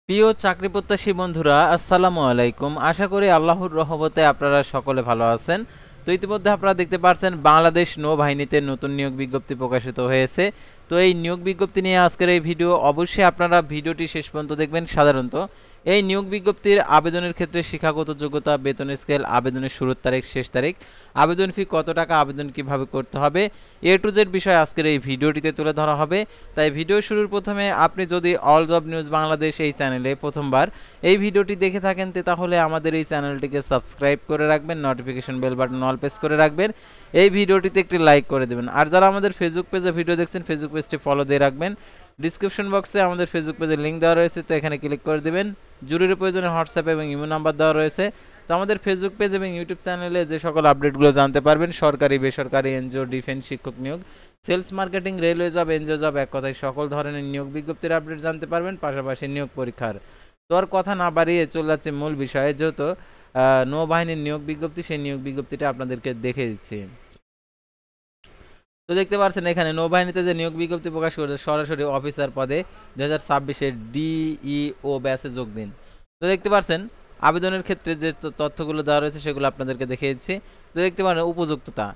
প্রিয় চাকরি প্রত্যাশী বন্ধুরা, আসসালামু আলাইকুম। আশা করি আল্লাহর রহমতে আপনারা সকলে ভালো আছেন। তো ইতিমধ্যে আপনারা দেখতে পাচ্ছেন বাংলাদেশ নৌবাহিনীতে নতুন নিয়োগ বিজ্ঞপ্তি প্রকাশিত হয়েছে। তো এই নিয়োগ বিজ্ঞপ্তি নিয়ে আজকের এই ভিডিও, অবশ্যই আপনারা ভিডিওটি শেষ পর্যন্ত দেখবেন। সাধারণত এই নিয়োগ বিজ্ঞপ্তির আবেদনের ক্ষেত্রে শিক্ষাগত যোগ্যতা, বেতন স্কেল, আবেদনের শুরুর তারিখ, শেষ তারিখ, আবেদন ফি কত টাকা, আবেদন কিভাবে করতে হবে, এ টু জেড বিষয় আজকের এই ভিডিওটিতে তুলে ধরা হবে। তাই ভিডিও শুরুর প্রথমে আপনি যদি অল জব নিউজ বাংলাদেশ এই চ্যানেলে প্রথমবার এই ভিডিওটি দেখে থাকেন, তাহলে আমাদের এই চ্যানেলটিকে সাবস্ক্রাইব করে রাখবেন, notification bell button all press করে রাখবেন, এই ভিডিওটিতে একটি লাইক করে দেবেন। আর যারা আমাদের ফেসবুক পেজে ভিডিও দেখছেন, ফেসবুক পেজটি ফলো দিয়ে রাখবেন। ডিসক্রিপশন বক্সে আমাদের ফেসবুক পেজের লিঙ্ক দেওয়া রয়েছে, তো এখানে ক্লিক করে দেবেন। জরুরি প্রয়োজনে হোয়াটসঅ্যাপ এবং ইমো নাম্বার দেওয়া রয়েছে। তো আমাদের ফেসবুক পেজ এবং ইউটিউব চ্যানেলে যে সকল আপডেটগুলো জানতে পারবেন, সরকারি, বেসরকারি, এনজিও, ডিফেন্স, শিক্ষক নিয়োগ, sales, marketing, railway job, NGO job, এক কথায় সকল ধরনের নিয়োগ বিজ্ঞপ্তির আপডেট জানতে পারবেন, পাশাপাশি নিয়োগ পরীক্ষার। তো আর কথা না বাড়িয়ে চলে যাচ্ছে মূল বিষয়ে। যেহেতু নৌবাহিনীর নিয়োগ বিজ্ঞপ্তি, সেই নিয়োগ বিজ্ঞপ্তিটা আপনাদেরকে দেখে দিচ্ছি। তো দেখতে পাচ্ছেন এখানে নৌবাহিনীতে যে নিয়োগ বিজ্ঞপ্তি প্রকাশ করেছে, সরাসরি অফিসার পদে 2026-এর ডিইও ব্যাচে যোগ দিন। তো দেখতে পাচ্ছেন আবেদনের ক্ষেত্রে যে তথ্যগুলো দেওয়া রয়েছে সেগুলো আপনাদেরকে দেখিয়ে দিচ্ছি। তো দেখতে পারেন উপযুক্ততা,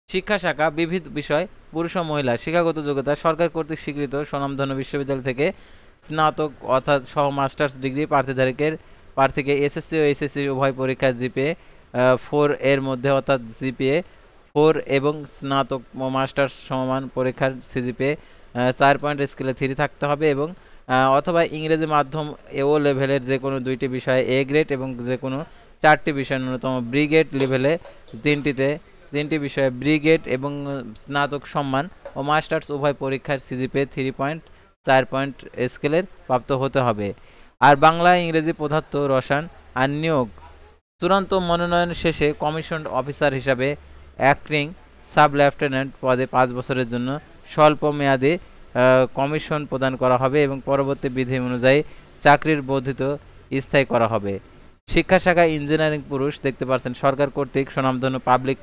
শিক্ষা শাখা বিবিধ বিষয়, পুরুষ ও মহিলা, শিক্ষাগত যোগ্যতা সরকার কর্তৃক স্বীকৃত স্বনামধন্য বিশ্ববিদ্যালয় থেকে স্নাতক অর্থাৎ সহ মাস্টার্স ডিগ্রি প্রার্থীকে এসএসসি ও এইচএসসি উভয় পরীক্ষায় জিপিএ 4 এর মধ্যে অর্থাৎ জিপিএ 4 এবং স্নাতক মাস্টার্স সমমান পরীক্ষার সিজিপিএ 4 পয়েন্ট স্কেলে 3 থাকতে হবে এবং অথবা ইংরেজি মাধ্যম এও লেভেলের যে কোনো 2টি বিষয়ে এ গ্রেড এবং যে কোনো 4টি বিষয় ন্যূনতম ব্রিগেড লেভেলে 3টি বিষয়ে ব্রিগেড এবং স্নাতক সম্মান ও মাস্টার্স উভয় পরীক্ষার সিজিপিএ 3.4 পয়েন্ট স্কেলের প্রাপ্ত হতে হবে। আর বাংলা, ইংরেজি, পদার্থ, রসায়ন। আর নিয়োগ চূড়ান্ত মনোনয়ন শেষে কমিশন অফিসার হিসাবে অ্যাক্টিং সাব লেফটেন্যান্ট পদে 5 বছরের জন্য স্বল্প মেয়াদে কমিশন প্রদান করা হবে এবং পরবর্তী বিধি অনুযায়ী চাকরির বর্ধিত স্থায়ী করা হবে। শিক্ষা শাখা ইঞ্জিনিয়ারিং পুরুষ, দেখতে পাচ্ছেন সরকার কর্তৃক স্বনামধন্য পাবলিক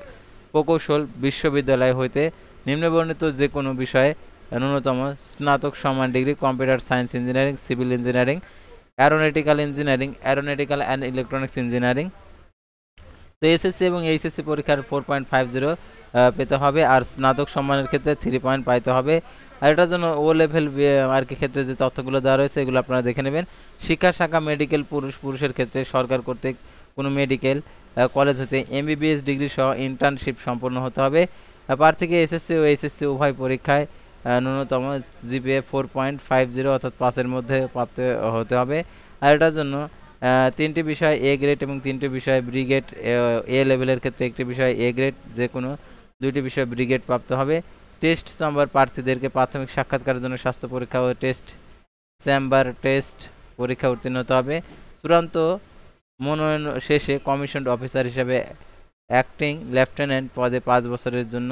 প্রকৌশল বিশ্ববিদ্যালয় হইতে নিম্নবর্ণিত যে কোনো বিষয়ে ন্যূনতম স্নাতক সম্মান degree, computer science engineering, civil engineering, aeronautical and electronics engineering. তো এসএসসি এবং এইচএসসি পরীক্ষার 4.50 পেতে হবে, আর স্নাতক সম্মানের ক্ষেত্রে 3 পয়েন্ট পাইতে হবে। আর এটার জন্য ও লেভেল আর কি ক্ষেত্রে যে তথ্যগুলো দেওয়া রয়েছে এগুলো আপনারা দেখে নেবেন। শিক্ষা শাখা মেডিকেল, পুরুষের ক্ষেত্রে সরকার কর্তৃক কোনো মেডিকেল কলেজ হতে এমবিবিএস ডিগ্রি সহ ইন্টার্নশিপ সম্পন্ন হতে হবে। প্রার্থীকে এসএসসি ও এইচএসসি উভয় পরীক্ষায় ন্যূনতম জিপিএ 4.50 অর্থাৎ 5-এর মধ্যে প্রাপ্ত হতে হবে। আর এটার জন্য 3টি বিষয় এ গ্রেড এবং 3টি বিষয় ব্রিগেড, এ লেভেলের ক্ষেত্রে একটি বিষয় এ গ্রেড, যে কোনো 2টি বিষয় ব্রিগেড প্রাপ্ত হবে। টেস্ট চেম্বার প্রার্থীদেরকে প্রাথমিক সাক্ষাৎকারের জন্য স্বাস্থ্য পরীক্ষা ও টেস্ট পরীক্ষা উত্তীর্ণ হতে হবে। চূড়ান্ত মনোনয়ন শেষে কমিশন অফিসার হিসেবে অ্যাক্টিং লেফটেন্যান্ট পদে 5 বছরের জন্য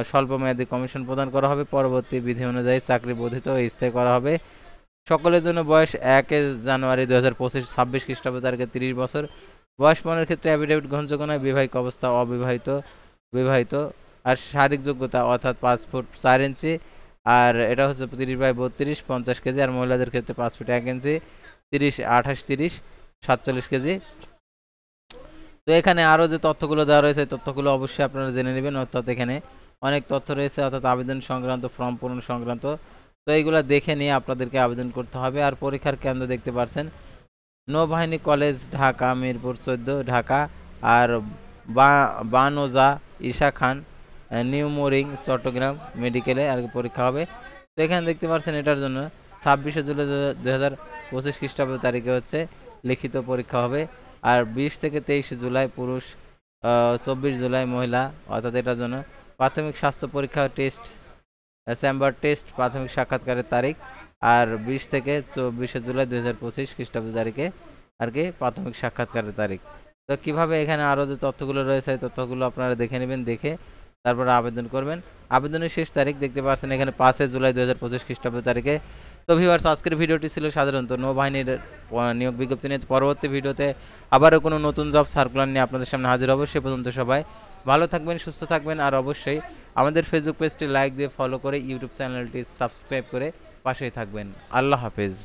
স্বল্পমেয়াদী কমিশন প্রদান করা হবে। পরবর্তী বিধি অনুযায়ী চাকরি বর্ধিত ও স্থায়ী করা হবে। সকলের জন্য বয়স 1 জানুয়ারি 2025 26 খ্রিস্টাব্দ তারিখে 30 বছর। বয়স প্রমাণের ক্ষেত্রে অ্যাফিডেভিট গ্রহণযোগ্য নয়। বিবাহিক অবস্থা বিবাহিত। আর শারীরিক যোগ্যতা অর্থাৎ 5 ফুট 4 ইঞ্চি, আর এটা হচ্ছে 30/32 50 কেজি। আর মহিলাদের ক্ষেত্রে 5 ফুট 1 ইঞ্চি 28 30 47 কেজি। তো এখানে আরও যে তথ্যগুলো দেওয়া রয়েছে তথ্যগুলো অবশ্যই আপনারা জেনে নেবেন। অর্থাৎ এখানে অনেক তথ্য রয়েছে, অর্থাৎ আবেদন সংক্রান্ত, ফর্ম পূরণ সংক্রান্ত। তো এইগুলো দেখে নিয়ে আপনাদেরকে আবেদন করতে হবে। আর পরীক্ষার কেন্দ্র দেখতে পাচ্ছেন নৌবাহিনী কলেজ, ঢাকা, মিরপুর 14 ঢাকা, আর বানোজা ঈশা খান নিউ মোরিং চট্টগ্রাম মেডিকেলে আর পরীক্ষা হবে। তো এখানে দেখতে পাচ্ছেন এটার জন্য 26 জুলাই 2025 খ্রিস্টাব্দ তারিখে হচ্ছে লিখিত পরীক্ষা হবে। আর 20 থেকে 23 জুলাই পুরুষ, 24 জুলাই মহিলা। অর্থাৎ এটার জন্য প্রাথমিক স্বাস্থ্য পরীক্ষা টেস্ট চেম্বার টেস্ট প্রাথমিক সাক্ষাৎকারের তারিখ, আর 20 থেকে 24 জুলাই 2025 খ্রিস্টাব্দ তারিখে আর কি প্রাথমিক সাক্ষাৎকারের তারিখ। তো কিভাবে এখানে আরও যে তথ্যগুলো রয়েছে এই তথ্যগুলো আপনারা দেখে নেবেন, দেখে তারপরে আবেদন করবেন। আবেদনের শেষ তারিখ দেখতে পাচ্ছেন এখানে 5 জুলাই 2025 খ্রিস্টাব্দ তারিখে। তো ভিউয়ার্স, আজকের ভিডিওটি ছিল সাধারণত নৌবাহিনীর নিয়োগ বিজ্ঞপ্তি নিয়ে। পরবর্তী ভিডিওতে আবারও কোনো নতুন জব সার্কুলার নিয়ে আপনাদের সামনে হাজির হব। সে পর্যন্ত সবাই ভালো থাকবেন, সুস্থ থাকবেন। আর অবশ্যই আমাদের ফেসবুক পেজটি লাইক দিয়ে ফলো করে ইউটিউব চ্যানেলটি সাবস্ক্রাইব করে পাশেই থাকবেন। আল্লাহ হাফেজ।